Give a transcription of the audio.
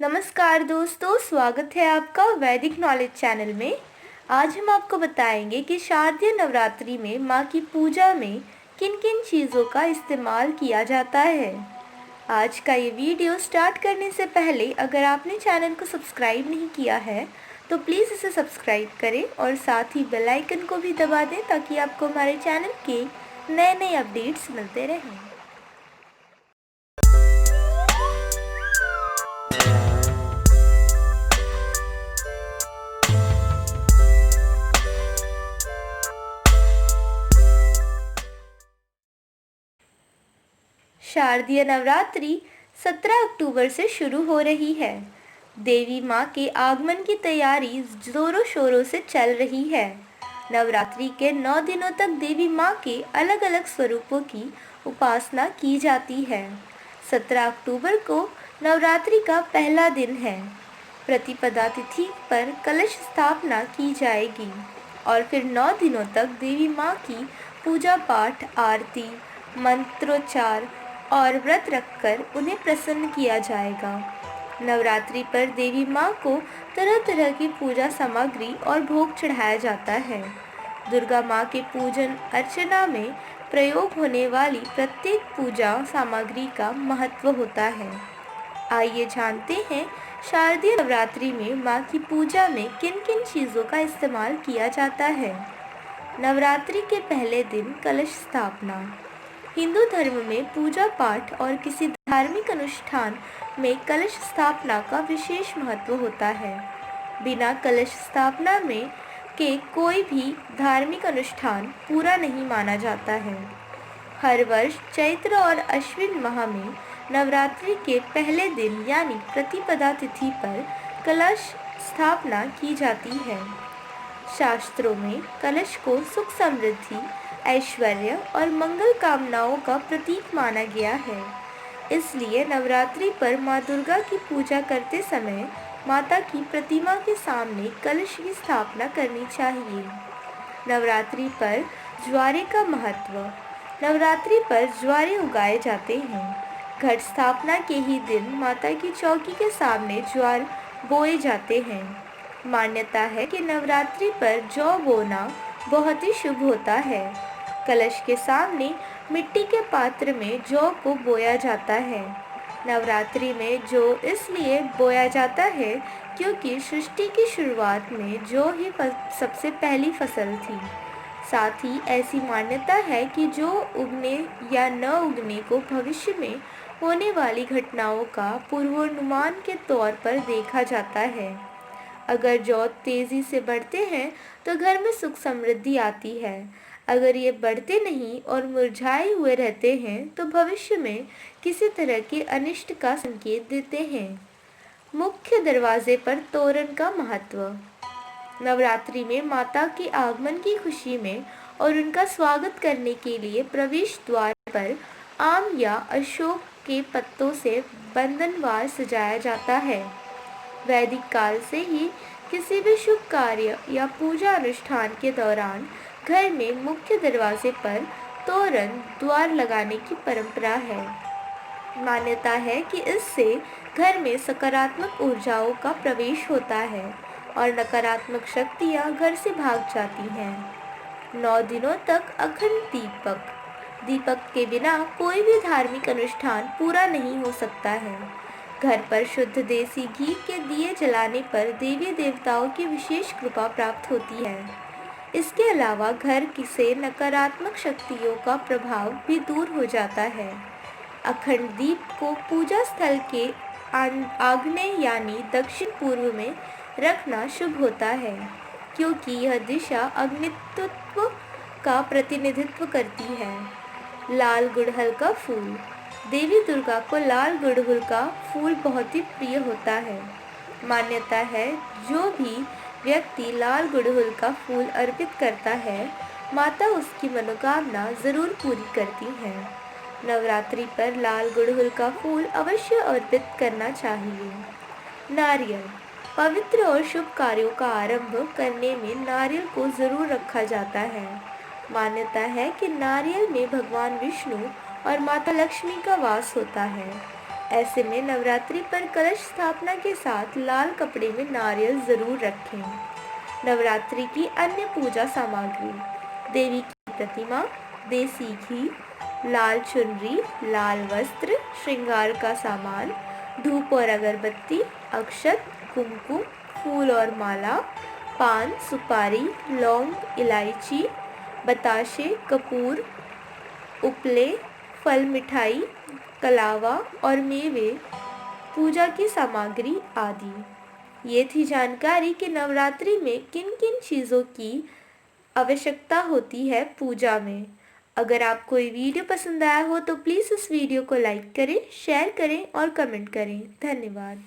नमस्कार दोस्तों, स्वागत है आपका वैदिक नॉलेज चैनल में। आज हम आपको बताएंगे कि शारदीय नवरात्रि में माँ की पूजा में किन किन चीज़ों का इस्तेमाल किया जाता है। आज का ये वीडियो स्टार्ट करने से पहले अगर आपने चैनल को सब्सक्राइब नहीं किया है तो प्लीज़ इसे सब्सक्राइब करें और साथ ही बेल आइकन को भी दबा दें ताकि आपको हमारे चैनल के नए नए अपडेट्स मिलते रहें। शारदीय नवरात्रि 17 अक्टूबर से शुरू हो रही है। देवी माँ के आगमन की तैयारी जोरों शोरों से चल रही है। नवरात्रि के 9 दिनों तक देवी माँ के अलग अलग स्वरूपों की उपासना की जाती है। 17 अक्टूबर को नवरात्रि का पहला दिन है। प्रतिपदा तिथि पर कलश स्थापना की जाएगी और फिर 9 दिनों तक देवी माँ की पूजा पाठ, आरती, मंत्रोच्चार और व्रत रखकर उन्हें प्रसन्न किया जाएगा। नवरात्रि पर देवी माँ को तरह तरह की पूजा सामग्री और भोग चढ़ाया जाता है। दुर्गा माँ के पूजन अर्चना में प्रयोग होने वाली प्रत्येक पूजा सामग्री का महत्व होता है। आइए जानते हैं शारदीय नवरात्रि में माँ की पूजा में किन किन चीज़ों का इस्तेमाल किया जाता है। नवरात्रि के पहले दिन कलश स्थापना। हिंदू धर्म में पूजा पाठ और किसी धार्मिक अनुष्ठान में कलश स्थापना का विशेष महत्व होता है। बिना कलश स्थापना में के कोई भी धार्मिक अनुष्ठान पूरा नहीं माना जाता है। हर वर्ष चैत्र और अश्विन माह में नवरात्रि के पहले दिन यानी प्रतिपदा तिथि पर कलश स्थापना की जाती है। शास्त्रों में कलश को सुख समृद्धि, ऐश्वर्य और मंगल कामनाओं का प्रतीक माना गया है। इसलिए नवरात्रि पर माँ दुर्गा की पूजा करते समय माता की प्रतिमा के सामने कलश की स्थापना करनी चाहिए। नवरात्रि पर ज्वारे का महत्व। नवरात्रि पर ज्वारे उगाए जाते हैं। घट स्थापना के ही दिन माता की चौकी के सामने ज्वार बोए जाते हैं। मान्यता है कि नवरात्रि पर जौ बोना बहुत ही शुभ होता है। कलश के सामने मिट्टी के पात्र में जौ को बोया जाता है। नवरात्रि में जौ इसलिए बोया जाता है क्योंकि सृष्टि की शुरुआत में जौ ही सबसे पहली फसल थी। साथ ही ऐसी मान्यता है कि जौ उगने या न उगने को भविष्य में होने वाली घटनाओं का पूर्वानुमान के तौर पर देखा जाता है। अगर जौ तेज़ी से बढ़ते हैं तो घर में सुख समृद्धि आती है। अगर ये बढ़ते नहीं और मुरझाए हुए रहते हैं तो भविष्य में किसी तरह के अनिष्ट का संकेत देते हैं। मुख्य दरवाजे पर तोरण का महत्व। नवरात्रि में माता के आगमन की खुशी में और उनका स्वागत करने के लिए प्रवेश द्वार पर आम या अशोक के पत्तों से बंधनवार सजाया जाता है। वैदिक काल से ही किसी भी शुभ कार्य या पूजा अनुष्ठान के दौरान घर में मुख्य दरवाजे पर तोरण द्वार लगाने की परंपरा है। मान्यता है कि इससे घर में सकारात्मक ऊर्जाओं का प्रवेश होता है और नकारात्मक शक्तियां घर से भाग जाती हैं। 9 दिनों तक अखंड दीपक। दीपक के बिना कोई भी धार्मिक अनुष्ठान पूरा नहीं हो सकता है। घर पर शुद्ध देसी घी के दिए जलाने पर देवी देवताओं की विशेष कृपा प्राप्त होती है। इसके अलावा घर से नकारात्मक शक्तियों का प्रभाव भी दूर हो जाता है। अखंड दीप को पूजा स्थल के आग्नेय यानी दक्षिण पूर्व में रखना शुभ होता है क्योंकि यह दिशा अग्नितत्व का प्रतिनिधित्व करती है। लाल गुड़हल का फूल। देवी दुर्गा को लाल गुड़हल का फूल बहुत ही प्रिय होता है। मान्यता है जो भी व्यक्ति लाल गुड़हल का फूल अर्पित करता है माता उसकी मनोकामना जरूर पूरी करती है। नवरात्रि पर लाल गुड़हल का फूल अवश्य अर्पित करना चाहिए। नारियल। पवित्र और शुभ कार्यों का आरंभ करने में नारियल को जरूर रखा जाता है। मान्यता है कि नारियल में भगवान विष्णु और माता लक्ष्मी का वास होता है। ऐसे में नवरात्रि पर कलश स्थापना के साथ लाल कपड़े में नारियल ज़रूर रखें। नवरात्रि की अन्य पूजा सामग्री: देवी की प्रतिमा, देसी घी, लाल चुनरी, लाल वस्त्र, श्रृंगार का सामान, धूप और अगरबत्ती, अक्षत, कुमकुम, फूल और माला, पान, सुपारी, लौंग, इलायची, बताशे, कपूर, उपले, फल, मिठाई, कलावा और मेवे, पूजा की सामग्री आदि। ये थी जानकारी कि नवरात्रि में किन किन चीज़ों की आवश्यकता होती है पूजा में। अगर आपको ये वीडियो पसंद आया हो तो प्लीज़ इस वीडियो को लाइक करें, शेयर करें और कमेंट करें। धन्यवाद।